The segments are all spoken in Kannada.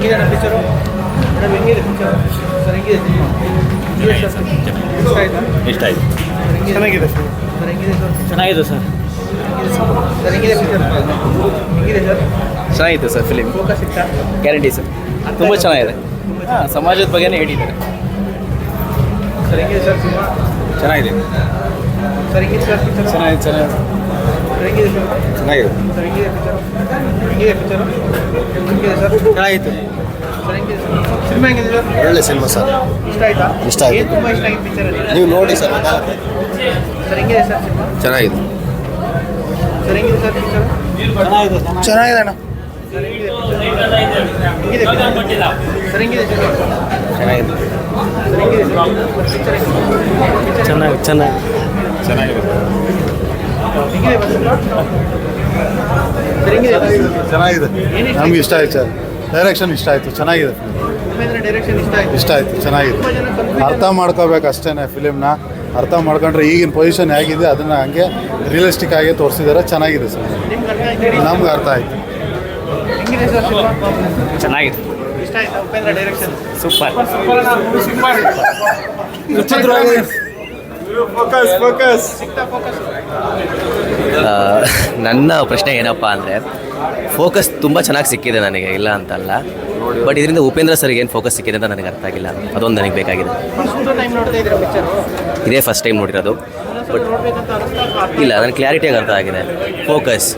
ಹೆಂಗಿದೆ ನಮ್ಮ ಪಿಕ್ಚರು ಮೇಡಮ್ ಹೆಂಗಿದೆ ಪಿಕ್ಚರ್ ಸರ್ ಹೆಂಗಿದೆ ಇಷ್ಟ ಆಯ್ತಾ ಇಷ್ಟ ಆಯಿತು. ಚೆನ್ನಾಗಿದೆ ಸರ್ ಹೆಂಗಿದೆ ಸರ್ ಚೆನ್ನಾಗಿದೆ ಸರ್. ಸರ್ ಹೆಂಗಿದೆ ಪಿಕ್ಚರ್ ಹೆಂಗಿದೆ ಸರ್ ಚೆನ್ನಾಗಿತ್ತು ಸರ್ ಫಿಲಿಮ್. ಫೋಕಸ್ ಇತ್ತಾ ಗ್ಯಾರಂಟಿ ಸರ್. ತುಂಬ ಚೆನ್ನಾಗಿದೆ. ಹಾಂ, ಸಮಾಜದ ಬಗ್ಗೆನೇ ಹೇಳಿದ್ದಾರೆ. ಸರ್ ಹೆಂಗಿದೆ ಸರ್ ಸಿನಿಮಾ ಚೆನ್ನಾಗಿದೆ. ಸರ್ ಹೆಂಗಿದೆ ಸರ್ ಪಿಕ್ಚರ್ ಚೆನ್ನಾಗಿದೆ ಚೆನ್ನಾಗಿದೆ ಸರ್ ಹೆಂಗಿದೆ ಸರ್ ಚೆನ್ನಾಗಿದೆ. ಸರ್ ಹೆಂಗಿದೆ ಪಿಕ್ಚರ್ ಹೆಂಗಿದೆ ಪಿಕ್ಚರು ಹೆಂಗಿದೆ ಸರ್ ಚೆನ್ನಾಗಿತ್ತು. ಸರ್ ಹೆಂಗಿದೆ ಸರ್ ಸಿನಿಮಾ ಹೆಂಗಿದೆ ಸರ್ ಒಳ್ಳೆ ಸಿನಿಮಾ ಸರ್. ಇಷ್ಟ ಆಯ್ತಾ ಇಷ್ಟ ಆಯ್ತು. ಏನು ತುಂಬ ಇಷ್ಟ ಆಗಿತ್ತು ಪಿಕ್ಚರಲ್ಲಿ ನೀವು ನೋಡಿ ಸರ್. ಸರ್ ಹೆಂಗಿದೆ ಸರ್ ಸಿನಿಮಾ ಚೆನ್ನಾಗಿದೆ. ಸರ್ ಹೆಂಗಿದೆ ಸರ್ ಪಿಕ್ಚರ್ ಚೆನ್ನಾಗಿದೆ ಅಣ್ಣ. ಸರ್ ಹೆಂಗಿದೆ ಹೆಂಗಿದೆ ಸರ್ ಹೆಂಗಿದೆ ಸರ್ ಚೆನ್ನಾಗಿದೆ. ಸರ್ ಹೆಂಗಿದೆ ಪಿಕ್ಚರ್ ಚೆನ್ನಾಗಿ ಚೆನ್ನಾಗಿ ಚೆನ್ನಾಗಿದೆ. ಹೆಂಗಿದೆ ಸರ್ ಹೆಂಗಿದೆ ಚೆನ್ನಾಗಿದೆ. ನಮ್ಗೆ ಇಷ್ಟ ಆಯ್ತು ಸರ್. ಡೈರೆಕ್ಷನ್ ಇಷ್ಟ ಆಯಿತು. ಚೆನ್ನಾಗಿದೆ. ಉಪೇಂದ್ರ ಡೈರೆಕ್ಷನ್ ಇಷ್ಟ ಆಯ್ತು ಇಷ್ಟ ಆಯಿತು. ಚೆನ್ನಾಗಿದೆ. ತುಂಬ ಜನ ಅರ್ಥ ಮಾಡ್ಕೋಬೇಕು ಅಷ್ಟೇ ಫಿಲಿಮ್ನ. ಅರ್ಥ ಮಾಡ್ಕೊಂಡ್ರೆ ಈಗಿನ ಪೊಸಿಷನ್ ಹೇಗಿದೆ ಅದನ್ನು ಹಂಗೆ ರಿಯಲಿಸ್ಟಿಕ್ ಆಗಿ ತೋರಿಸಿದ್ದಾರೆ. ಚೆನ್ನಾಗಿದೆ ಸರ್. ನಿಮ್ಗೆ ಅರ್ಥ ಆಯ್ತು ನಮ್ಗೆ ಅರ್ಥ ಆಯಿತು. ಹೆಂಗಿದೆ ಸರ್ ಸಿನಿಮಾ ಚೆನ್ನಾಗಿದೆ. ಇಷ್ಟ ಆಯ್ತಾ ಉಪೇಂದ್ರ ಡೈರೆಕ್ಷನ್ ಸೂಪರ್. ಸಿಕ್ತಾ ಫೋಕಸ್ ನನ್ನ ಪ್ರಶ್ನೆ ಏನಪ್ಪ ಅಂದರೆ ಫೋಕಸ್ ತುಂಬ ಚೆನ್ನಾಗಿ ಸಿಕ್ಕಿದೆ ನನಗೆ, ಇಲ್ಲ ಅಂತಲ್ಲ. ಬಟ್ ಇದರಿಂದ ಉಪೇಂದ್ರ ಸರ್ಗೆ ಏನು ಫೋಕಸ್ ಸಿಕ್ಕಿದೆ ಅಂತ ನನಗೆ ಅರ್ಥ ಆಗಿಲ್ಲ. ಅದೊಂದು ನನಗೆ ಬೇಕಾಗಿದೆ. ಫಸ್ಟ್ ಟೈಮ್ ನೋಡ್ತಾ ಇದ್ದೀರಾ ಪಿಕ್ಚರು ಇದೇ ಫಸ್ಟ್ ಟೈಮ್ ನೋಡಿರೋದು. ಬಟ್ ನೋಡ್ಬೇಕಂತ ಅನಿಸ್ತಾ ಇಲ್ಲ, ನನಗೆ ಕ್ಲಾರಿಟಿಯಾಗಿ ಅರ್ಥ ಆಗಿದೆ. ಫೋಕಸ್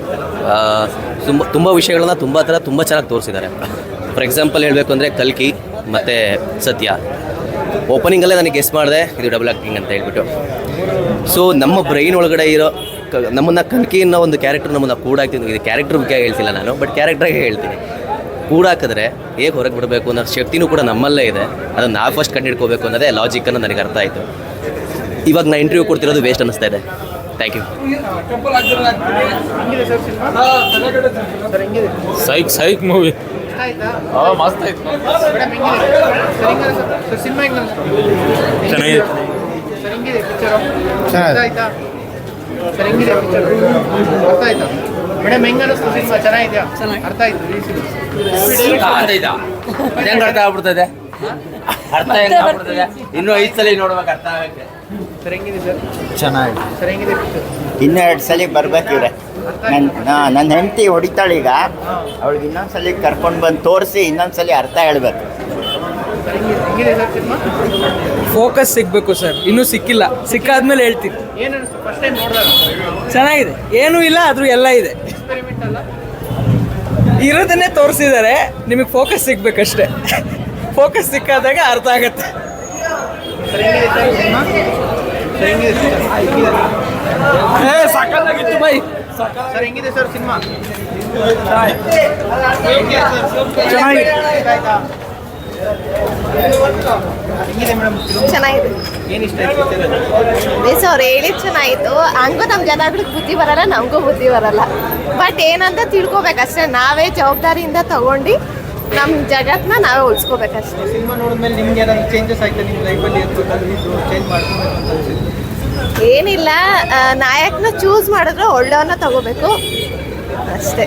ತುಂಬ ವಿಷಯಗಳನ್ನ ತುಂಬ ಚೆನ್ನಾಗಿ ತೋರಿಸಿದ್ದಾರೆ. ಫಾರ್ ಎಕ್ಸಾಂಪಲ್ ಹೇಳಬೇಕು ಅಂದರೆ ಕಲ್ಕಿ ಮತ್ತು ಸತ್ಯ ಓಪನಿಂಗಲ್ಲೇ ನನಗೆ ಗೆಸ್ ಮಾಡಿದೆ ಇದು ಡಬಲ್ ಆ್ಯಕ್ಟಿಂಗ್ ಅಂತ ಹೇಳ್ಬಿಟ್ಟು. ಸೊ ನಮ್ಮ ಬ್ರೈನ್ ಒಳಗಡೆ ಇರೋ ನಮ್ಮನ್ನು ಕಲ್ಕಿ ಅನ್ನೋ ಒಂದು ಕ್ಯಾರೆಕ್ಟರ್ ನಮ್ಮನ್ನು ಕೂಡಾಕ್ತೀನಿ. ಇದು ಕ್ಯಾರೆಕ್ಟರ್ ಬಗ್ಗೆ ಹೇಳ್ತಿಲ್ಲ ನಾನು, ಬಟ್ ಕ್ಯಾರೆಕ್ಟ್ರಾಗೆ ಹೇಳ್ತೀನಿ. ಕೂಡಾಕಿದ್ರೆ ಹೇಗೆ ಹೊರಗೆ ಬಿಡಬೇಕು ಅನ್ನೋ ಶಕ್ತಿನೂ ಕೂಡ ನಮ್ಮಲ್ಲೇ ಇದೆ. ಅದನ್ನು ನಾವು ಫಸ್ಟ್ ಕಂಡುಹಿಡ್ಕೋಬೇಕು ಅನ್ನೋದೇ ಲಾಜಿಕ್ಕನ್ನು ನನಗೆ ಅರ್ಥ ಆಯಿತು. ಇವಾಗ ನಾನು ಇಂಟರ್ವ್ಯೂ ಕೊಡ್ತಿರೋದು ವೇಸ್ಟ್ ಅನ್ನಿಸ್ತಾ ಇದೆ. Thank you. ಹೆಂಗಿದೆ ಸರ್ ಸಿನಿಮಾ ಸರ್ ಹೆಂಗಿದೆ ಸೈಕ್ ಮೂವಿ. ಇಷ್ಟ ಆಯ್ತಾ ಮಸ್ತ್ ಆಯ್ತು. ಮೇಡಮ್ ಹೆಂಗಿದೆ ಸರ್ ಹೆಂಗಿದೆ ಸರ್ ಸಿನಿಮಾ ಹೆಂಗೆ ಅನಿಸ್ತು ಚೆನ್ನಾಗಿದೆ. ಸರ್ ಹೆಂಗಿದೆ ಪಿಕ್ಚರು ಚೆನ್ನಾಗಿದೆ. ಅರ್ಥ ಆಯ್ತಾ ಸರ್ ಹೆಂಗಿದೆ ಪಿಕ್ಚರ್ ಅರ್ಥ ಆಯ್ತಾ ಮೇಡಮ್ ಹೆಂಗೆ ಅನಿಸ್ತು ಸಿನಿಮಾ ಚೆನ್ನಾಗಿದೆಯಾ ಅರ್ಥ ಆಯ್ತು ಹೆಂಗೆ ಅರ್ಥ ಆಗ್ಬಿಡ್ತದೆ? ಅರ್ಥ ಹೆಂಗೆ ಆಗ್ಬಿಡ್ತದೆ? ಇನ್ನೂ 5 ಸಲ ನೋಡ್ಬೇಕು ಅರ್ಥ ಆಗಕ್ಕೆ. ಸರ್ ಹೆಂಗಿದೆ ಸರ್ ಚೆನ್ನಾಗಿದೆ. ಸರ್ ಹೆಂಗಿದೆ ಪಿಕ್ಚರ್ ಇನ್ನೆರಡು ಸಲ ಬರ್ಬೇಕು ಇವ್ರೆ. ನನ್ನ ಹೆಂಡತಿ ಹೊಡಿತಾಳೀಗ, ಅವಳಿಗೆ ಇನ್ನೊಂದ್ಸಲಿ ಕರ್ಕೊಂಡು ಬಂದು ತೋರಿಸಿ ಇನ್ನೊಂದ್ಸಲಿ ಅರ್ಥ ಹೇಳ್ಬೇಕು. ಸರ್ ಹೆಂಗಿದೆ ಸರ್ ಸಿನಿಮಾ ಫೋಕಸ್ ಸಿಗಬೇಕು ಸರ್, ಇನ್ನೂ ಸಿಕ್ಕಿಲ್ಲ. ಸಿಕ್ಕಾದ್ಮೇಲೆ ಹೇಳ್ತೀನಿ. ಏನು ಅನಿಸ್ತು ಫಸ್ಟ್ ಟೈಮ್ ನೋಡಿದಾಗ ಚೆನ್ನಾಗಿದೆ. ಏನೂ ಇಲ್ಲ, ಆದರೂ ಎಲ್ಲ ಇದೆ. ಎಕ್ಸ್ಪೆರಿಮೆಂಟ್ ಅಲ್ಲ ಇರೋದನ್ನೇ ತೋರಿಸಿದ್ದಾರೆ. ನಿಮಗೆ ಫೋಕಸ್ ಸಿಗ್ಬೇಕಷ್ಟೆ. ಫೋಕಸ್ ಸಿಕ್ಕಾದಾಗ ಅರ್ಥ ಆಗತ್ತೆ. ಸರ್ ಹೆಂಗಿದೆ ಸರ್ ಸಿನಿಮಾ ಸರ್ ಹೆಂಗಿದೆ ಪಿಕ್ಚರ್ ಹೆಂಗಿದೆ ಸಾಕಾಗಿತ್ತು ಬೈ. ಸರ್ ಹೆಂಗಿದೆ ಸರ್ ಸಿನಿಮಾ ಚೆನ್ನಾಗಿದೆ. ಹೆಂಗಿದೆ ಮೇಡಮ್ ಚೆನ್ನಾಗಿದೆ. ಏನು ಇಷ್ಟ ಆಯ್ತು ಬೇಸ್ ಅವ್ರು ಹೇಳಿದ್ ಚೆನ್ನಾಗಿತ್ತು. ಹಂಗೂ ನಮ್ಮ ಜನಗಳಿಗೆ ಬುದ್ಧಿ ಬರಲ್ಲ, ನಮಗೂ ಬುದ್ಧಿ ಬರಲ್ಲ. ಬಟ್ ಏನಂತ ತಿಳ್ಕೊಬೇಕಷ್ಟೇ. ನಾವೇ ಜವಾಬ್ದಾರಿಯಿಂದ ತಗೊಂಡು ನಮ್ಮ ಜಗತ್ತನ್ನ ನಾವೇ ಉಳಿಸ್ಕೋಬೇಕಷ್ಟೇ. ಸಿನಿಮಾ ನೋಡಿದ್ಮೇಲೆ ನಿಮ್ಗೆ ಏನಾದ್ರು ಚೇಂಜಸ್ ಆಯ್ತಾ ನಿಮ್ಮ ಲೈಫಲ್ಲಿ ಇದು ಚೇಂಜ್ ಮಾಡ್ಕೊಬೇಕು ಅಂತ ಅನ್ಸಿದ್ದು ಏನಿಲ್ಲ, ನಾಯಕನ ಚೂಸ್ ಮಾಡಿದ್ರೆ ಒಳ್ಳೆಯವನ್ನ ತಗೋಬೇಕು ಅಷ್ಟೇ.